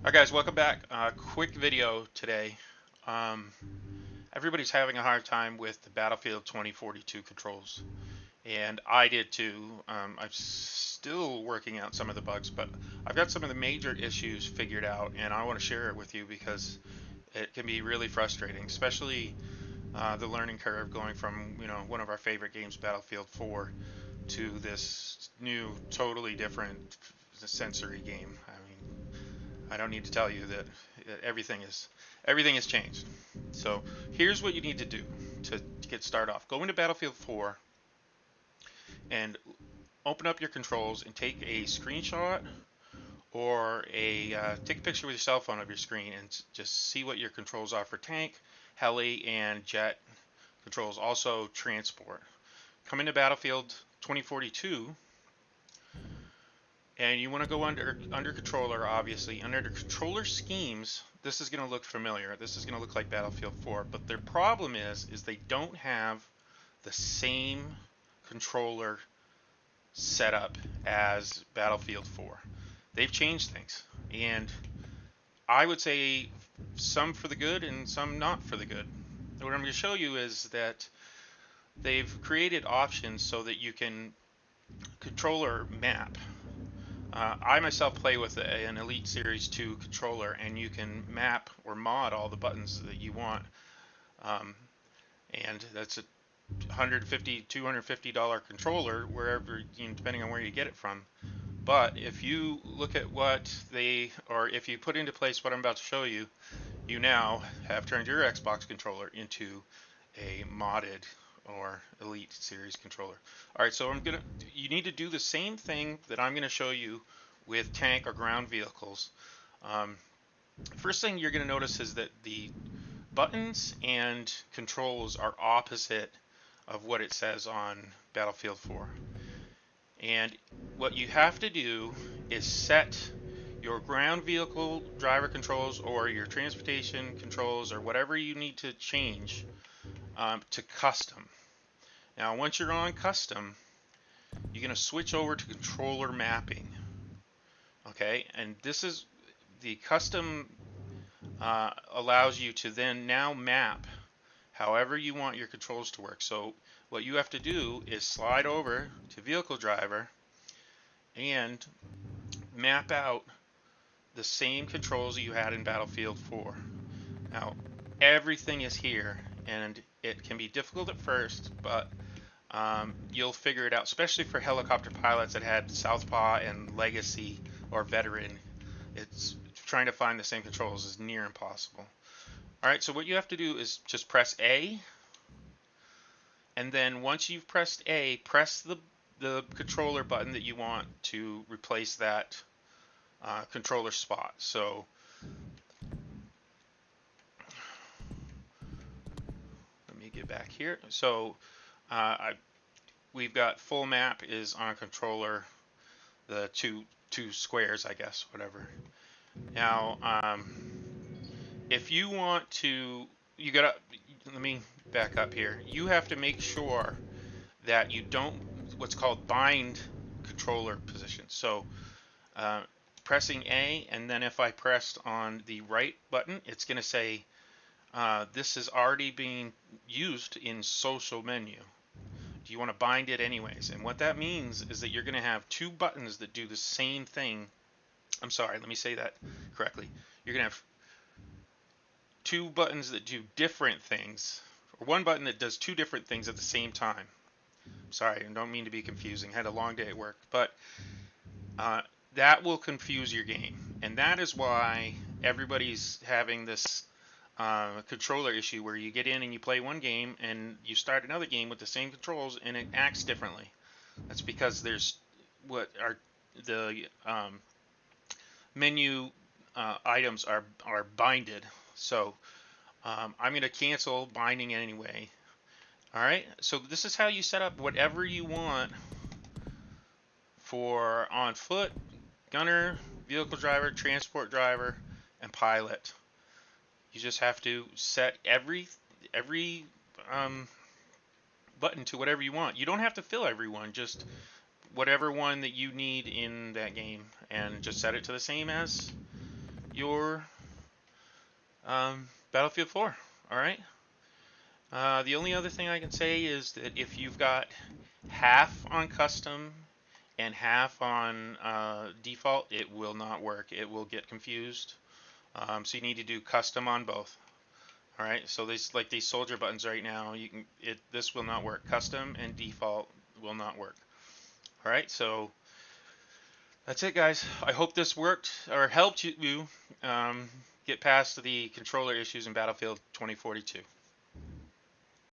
Hi guys, welcome back. Quick video today. Um, Everybody's having a hard time with the Battlefield 2042 controls, and I did too. I'm still working out some of the bugs, but I've got some of the major issues figured out, and I want to share it with you because it can be really frustrating, especially the learning curve going from one of our favorite games, Battlefield 4, to this new, totally different sensory game. I mean, I don't need to tell you that everything has changed. So here's what you need to do to get started off. Go into Battlefield 4 and open up your controls and take a screenshot or take a picture with your cell phone of your screen and just see what your controls are for tank, heli, and jet controls. Also transport. Come into Battlefield 2042 and you want to go under controller, obviously. Under the controller schemes, this is going to look familiar. This is going to look like Battlefield 4, but their problem is they don't have the same controller setup as Battlefield 4. They've changed things, and I would say some for the good and some not for the good. What I'm going to show you is that they've created options so that you can controller map. I myself play with an Elite Series 2 controller, and you can map or mod all the buttons that you want. Um, and that's a $150, $250 controller, wherever, depending on where you get it from. But if you look at or if you put into place what I'm about to show you, you now have turned your Xbox controller into a modded or Elite Series controller. All right, so you need to do the same thing that I'm gonna show you with tank or ground vehicles. Um, First thing you're gonna notice is that the buttons and controls are opposite of what it says on Battlefield 4. And what you have to do is set your ground vehicle driver controls or your transportation controls or whatever you need to change to custom. Now, once you're on custom, you're going to switch over to controller mapping. Okay, and this is the custom allows you to then now map however you want your controls to work. So what you have to do is slide over to vehicle driver and map out the same controls that you had in Battlefield 4. Now, everything is here, and it can be difficult at first, but you'll figure it out, especially for helicopter pilots that had southpaw and legacy or veteran. It's trying to find the same controls is near impossible. All right, so what you have to do is just press A, and then once you've pressed A, press the controller button that you want to replace that controller spot. So let me get back here. So we've got full map is on controller, the two squares, I guess, whatever. Now, if you want to, let me back up here. You have to make sure that you don't what's called bind controller position. So pressing A, and then if I pressed on the right button, it's going to say this is already being used in social menu. Do you want to bind it anyways? And what that means is that you're going to have two buttons that do the same thing. I'm sorry, let me say that correctly. You're going to have two buttons that do different things, or one button that does two different things at the same time. Sorry, I don't mean to be confusing. I had a long day at work, but that will confuse your game, and that is why everybody's having this controller issue where you get in and you play one game and you start another game with the same controls and it acts differently. That's because there's what are the menu items are binded. So I'm going to cancel binding anyway. All right, so this is how you set up whatever you want for on foot, gunner, vehicle driver, transport driver, and pilot. You just have to set every button to whatever you want. You don't have to fill every one, just whatever one that you need in that game, and just set it to the same as your Battlefield 4. All right. The only other thing I can say is that if you've got half on custom and half on default, it will not work. It will get confused. So you need to do custom on both. All right. So these soldier buttons right now, this will not work. Custom and default will not work. All right. So that's it, guys. I hope this worked or helped you get past the controller issues in Battlefield 2042.